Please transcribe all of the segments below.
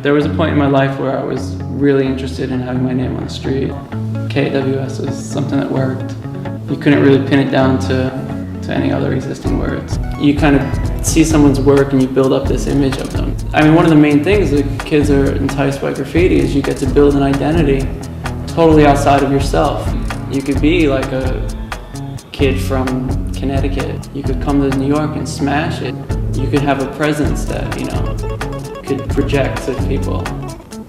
There was a point in my life where I was really interested in having my name on the street. KWS was something that worked. You couldn't really pin it down to any other existing words. You kind of see someone's work and you build up this image of them. I mean, one of the main things that kids are enticed by graffiti is you get to build an identity totally outside of yourself. You could be like a kid from Connecticut. You could come to New York and smash it. You could have a presence that, you know, could project to people.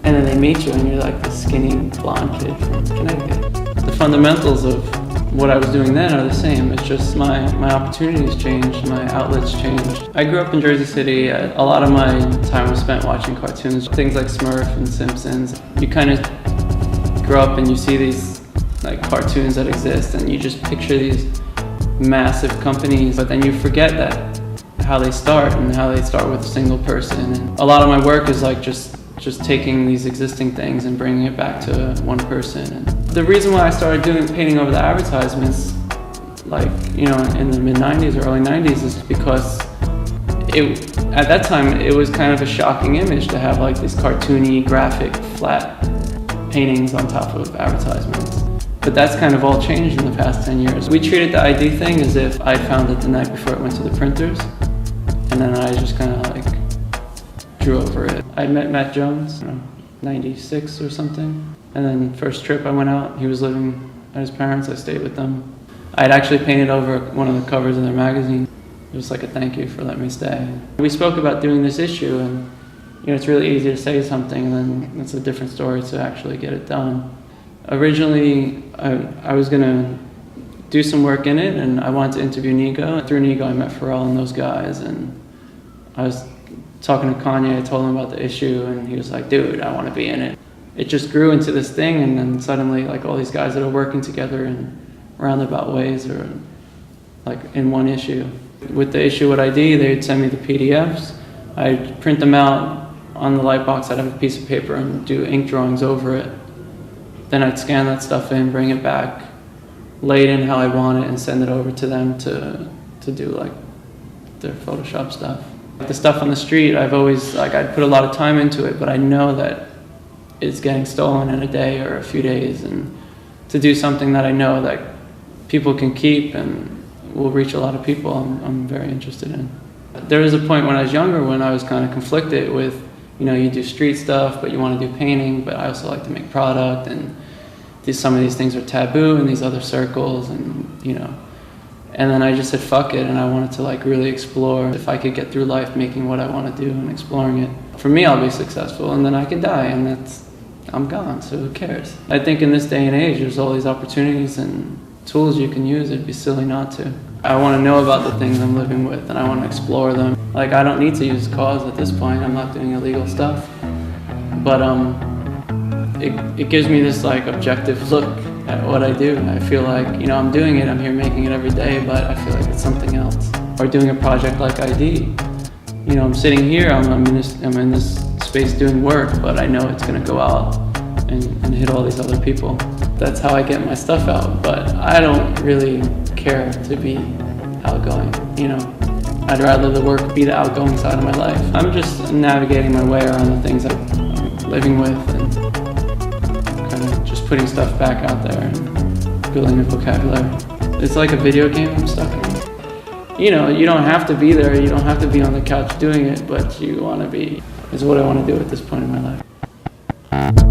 And then they meet you and you're like the skinny blonde kid from Connecticut. The fundamentals of what I was doing then are the same. It's just my opportunities changed, my outlets changed. I grew up in Jersey City. A lot of my time was spent watching cartoons, things like Smurf and Simpsons. You kind of grow up and you see these like cartoons that exist and you just picture these massive companies, but then you forget that how they start and how they start with a single person. And a lot of my work is like just taking these existing things and bringing it back to one person. And the reason why I started painting over the advertisements, like, you know, in the mid-90s or early 90s is because at that time it was kind of a shocking image to have like these cartoony, graphic, flat paintings on top of advertisements. But that's kind of all changed in the past 10 years. We treated the ID thing as if I found it the night before it went to the printers, and then I just kind of like drew over it. I met Matt Jones, 96 or something. And then first trip I went out, he was living at his parents', I stayed with them. I had actually painted over one of the covers of their magazine. It was like a thank you for letting me stay. We spoke about doing this issue, and you know, it's really easy to say something and then it's a different story to actually get it done. Originally, I was gonna do some work in it and I wanted to interview Nigo. Through Nigo I met Pharrell and those guys, and I was talking to Kanye, I told him about the issue and he was like, dude, I want to be in it. It just grew into this thing, and then suddenly like all these guys that are working together in roundabout ways are like in one issue. With the issue with ID, they'd send me the PDFs. I'd print them out on the light box. I'd have a piece of paper and do ink drawings over it. Then I'd scan that stuff in, bring it back, lay it in how I want it, and send it over to them to do like their Photoshop stuff. The stuff on the street, I've always, like, I'd put a lot of time into it, but I know that it's getting stolen in a day or a few days, and to do something that I know that people can keep and will reach a lot of people, I'm very interested in. There was a point when I was younger when I was kind of conflicted with, you know, you do street stuff, but you want to do painting, but I also like to make product, and some of these things are taboo in these other circles, and, you know. And then I just said, fuck it, and I wanted to like really explore if I could get through life making what I want to do and exploring it. For me, I'll be successful, and then I can die, and I'm gone, so who cares? I think in this day and age, there's all these opportunities and tools you can use. It'd be silly not to. I want to know about the things I'm living with, and I want to explore them. Like, I don't need to use Kaws at this point. I'm not doing illegal stuff. But it gives me this like objective look at what I do. I feel like, you know, I'm doing it, I'm here making it every day, but I feel like it's something else. Or doing a project like ID. You know, I'm sitting here, I'm in this space doing work, but I know it's gonna go out and hit all these other people. That's how I get my stuff out, but I don't really care to be outgoing, you know. I'd rather the work be the outgoing side of my life. I'm just navigating my way around the things I'm living with, and kind of just putting stuff back out there and building a vocabulary. It's like a video game I'm stuck in. You know, you don't have to be there, you don't have to be on the couch doing it, but you want to be. Is what I want to do at this point in my life.